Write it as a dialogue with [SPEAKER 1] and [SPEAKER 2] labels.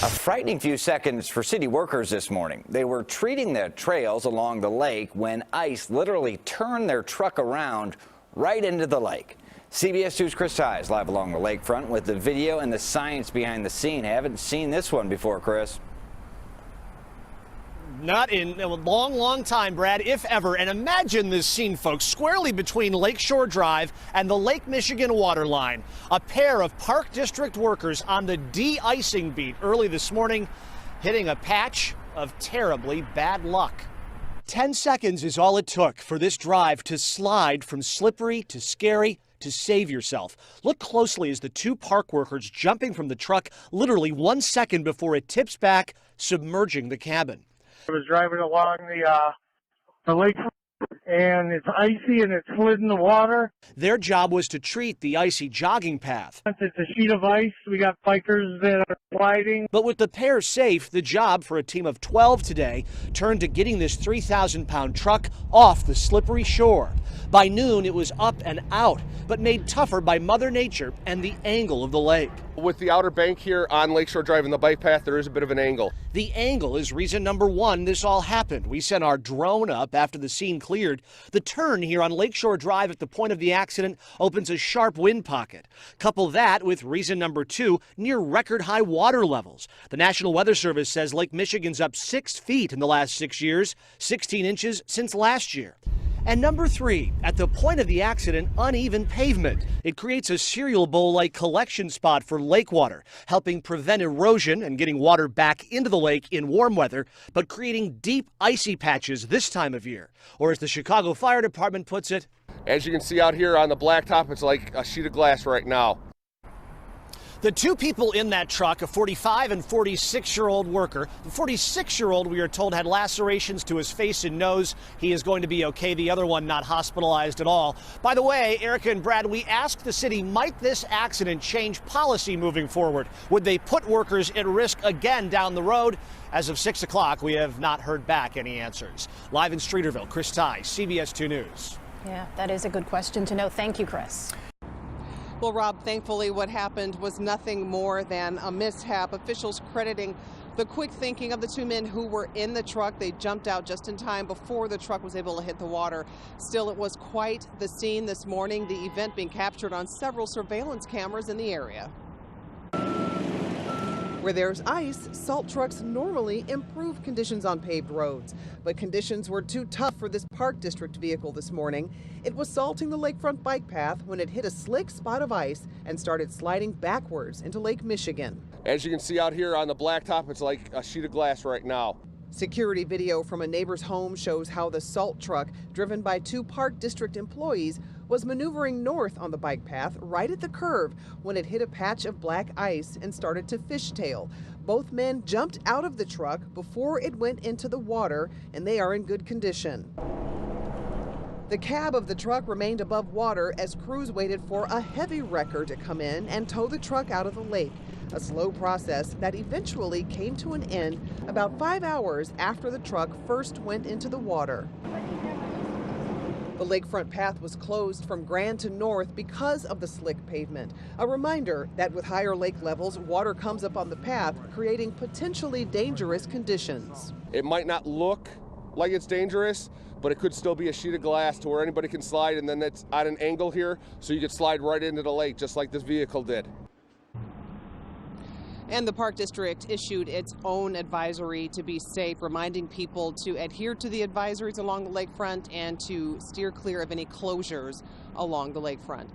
[SPEAKER 1] A frightening few seconds for city workers this morning. They were treating the trails along the lake when ice literally turned their truck around right into the lake. CBS 2's Chris Ty is live along the lakefront with the video and the science behind the scene. Haven't seen this one before, Chris.
[SPEAKER 2] Not in a long time, Brad, if ever. And imagine this scene, folks, squarely between Lakeshore Drive and the Lake Michigan water line. A pair of Park District workers on the de-icing beat early this morning, hitting a patch of terribly bad luck. 10 seconds is all it took for this drive to slide from slippery to scary to save yourself. Look closely as the two park workers jumping from the truck literally 1 second before it tips back, submerging the cabin.
[SPEAKER 3] I was driving along the lake, and it's icy and it slid in the water.
[SPEAKER 2] Their job was to treat the icy jogging path.
[SPEAKER 3] It's a sheet of ice. We got bikers that are sliding.
[SPEAKER 2] But with the pair safe, the job for a team of 12 today turned to getting this 3,000-pound truck off the slippery shore. By noon, it was up and out, but made tougher by Mother Nature and the angle of the lake.
[SPEAKER 4] With the outer bank here on Lakeshore Drive and the bike path, there is a bit of an angle.
[SPEAKER 2] The angle is reason number one this all happened. We sent our drone up after the scene cleared. The turn here on Lakeshore Drive at the point of the accident opens a sharp wind pocket. Couple that with reason number two, near record high water levels. The National Weather Service says Lake Michigan's up 6 feet in the last 6 years, 16 inches since last year. And number three, at the point of the accident, uneven pavement. It creates a cereal bowl-like collection spot for lake water, helping prevent erosion and getting water back into the lake in warm weather, but creating deep icy patches this time of year. Or as the Chicago Fire Department puts it,
[SPEAKER 4] as you can see out here on the blacktop, it's like a sheet of glass right now.
[SPEAKER 2] the two people in that truck, a 45 and 46-year-old worker. The 46-year-old, we are told, had lacerations to his face and nose. He is going to be okay. The other one not hospitalized at all. By the way, Erica and Brad, we asked the city, might this accident change policy moving forward? Would they put workers at risk again down the road? As of 6 o'clock, we have not heard back any answers. Live in Streeterville, Chris Ty, CBS 2 News.
[SPEAKER 5] Yeah, that is a good question to know. Thank you, Chris.
[SPEAKER 6] Well, Rob, thankfully what happened was nothing more than a mishap. Officials crediting the quick thinking of the two men who were in the truck. They jumped out just in time before the truck was able to hit the water. Still, it was quite the scene this morning, the event being captured on several surveillance cameras in the area. Where there's ice, salt trucks normally improve conditions on paved roads. But conditions were too tough for this Park District vehicle this morning. It was salting the lakefront bike path when it hit a slick spot of ice and started sliding backwards into Lake Michigan.
[SPEAKER 4] As you can see out here on the blacktop, it's like a sheet of glass right now.
[SPEAKER 6] Security video from a neighbor's home shows how the salt truck, driven by two Park District employees, was maneuvering north on the bike path right at the curve when it hit a patch of black ice and started to fishtail. Both men jumped out of the truck before it went into the water, and they are in good condition. The cab of the truck remained above water as crews waited for a heavy wrecker to come in and tow the truck out of the lake. A slow process that eventually came to an end about 5 hours after the truck first went into the water. The lakefront path was closed from Grand to North because of the slick pavement. A reminder that with higher lake levels, water comes up on the path, creating potentially dangerous conditions.
[SPEAKER 4] It might not look like it's dangerous, but it could still be a sheet of glass to where anybody can slide, and then it's at an angle here, so you could slide right into the lake, just like this vehicle did.
[SPEAKER 6] And the Park District issued its own advisory to be safe, reminding people to adhere to the advisories along the lakefront and to steer clear of any closures along the lakefront.